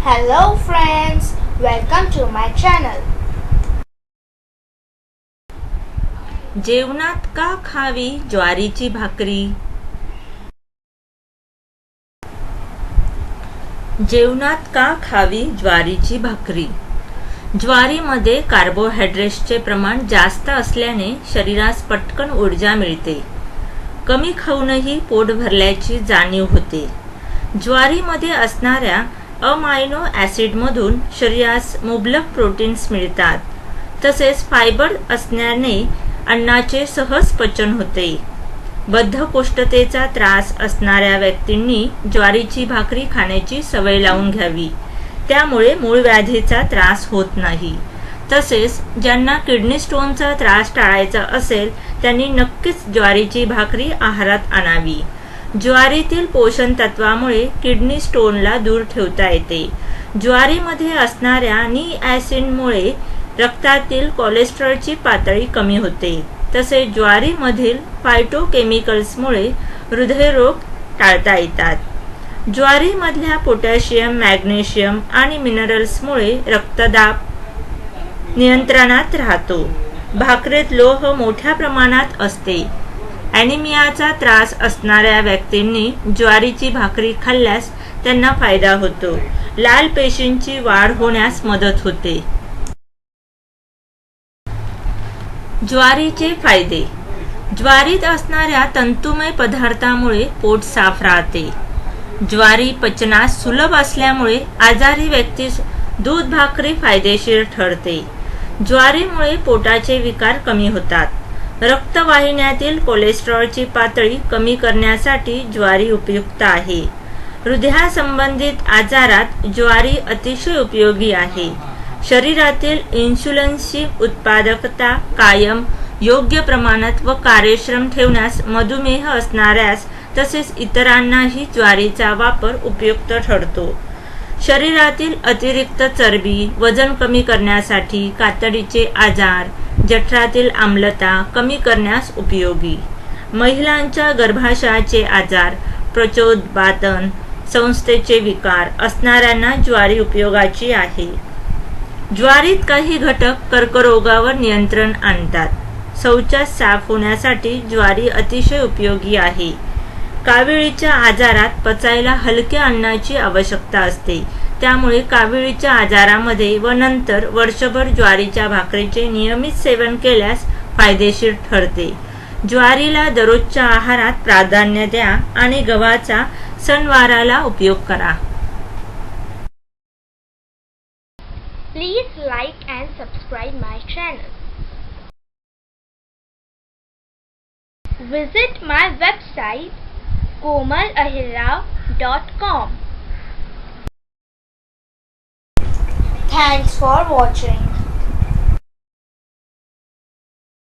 Hello friends, welcome to my channel. जेवणात का खावी ज्वारीची भाकरी? जेवणात का खावी ज्वारीची भाकरी? ज्वारीमध्ये कार्बोहायड्रेट्सचे प्रमाण जास्त असल्याने शरीरास पटकन ऊर्जा मिळते. कमी खाऊनही पोट भरल्याची जाणीव होते. ज्वारीमध्ये असणाऱ्या अमायनो ॲसिडमधून शरीरास मुबलक प्रोटीन्स मिळतात. तसेच फायबर असल्याने अन्नाचे सहज पचन होते. बद्धकोष्ठतेचा त्रास असणाऱ्या व्यक्तींनी ज्वारीची भाकरी खाण्याची सवय लावून घ्यावी. त्यामुळे मूळ व्याधीचा त्रास होत नाही. तसेच ज्यांना किडनी स्टोनचा त्रास टाळायचा असेल त्यांनी नक्कीच ज्वारीची भाकरी आहारात आणावी. ज्वारीतील पोषण तत्वामुळे किडनी स्टोनला दूर ठेवता येते. ज्वारीमध्ये असणाऱ्या निॲसिडमुळे रक्तातील कोलेस्टेरॉलची पातळी कमी होते. तसेच ज्वारीमधील फायटोकेमिकल्समुळे हृदयरोग टाळता येतात. ज्वारीमधल्या पोटॅशियम, मॅग्नेशियम आणि मिनरल्समुळे रक्तदाब नियंत्रणात राहतो. भाकरीत लोह मोठ्या प्रमाणात असते. ॲनिमियाचा त्रास असणाऱ्या व्यक्तींनी ज्वारीची भाकरी खाल्ल्यास त्यांना फायदा होतो. लाल पेशींची वाढ होण्यास मदत होते. ज्वारीचे फायदे. ज्वारीत असणाऱ्या तंतुमय पदार्थामुळे पोट साफ राहते. ज्वारी पचनास सुलभ असल्यामुळे आजारी व्यक्तीस दूध भाकरी फायदेशीर ठरते. ज्वारीमुळे पोटाचे विकार कमी होतात. रक्तवाहिन्यातील कोलेस्टेरॉलची पातळी कमी करण्यासाठी ज्वारी उपयुक्त आहे. हृदयासंबंधित आजारात ज्वारी अतिशय उपयोगी आहे. शरीरातील इन्शुलिनची उत्पादकता कायम योग्य प्रमाणात व कार्यक्षम ठेवण्यास मधुमेह असणाऱ्यास तसेच इतरांनाही ज्वारीचा वापर उपयुक्त ठरतो. शरीरातील अतिरिक्त चरबी वजन कमी करण्यासाठी, कातडीचे आजार, जठरातील आम्लता कमी करण्यास उपयोगी. महिलांच्या गर्भाशयाचे आजार, प्रचोदपातन संस्थेचे विकार असणाऱ्यांना ज्वारी उपयोगाची आहे. ज्वारीत काही घटक कर्करोगावर नियंत्रण आणतात. शौचास साफ होण्यासाठी ज्वारी अतिशय उपयोगी आहे. काविळीच्या आजारात पचायला हलक्या अन्नाची आवश्यकता असते. त्यामुळे काविळीच्या आजारामध्ये व नंतर वर्षभर ज्वारीच्या भाकरीचे नियमित सेवन केल्यास फायदेशीर ठरते. ज्वारीला दररोजच्या आहारात प्राधान्य द्या आणि गव्हाचा सणवाराला उपयोग करा. Please like and subscribe my channel. Visit my website komalahirrao.com. Thanks for watching.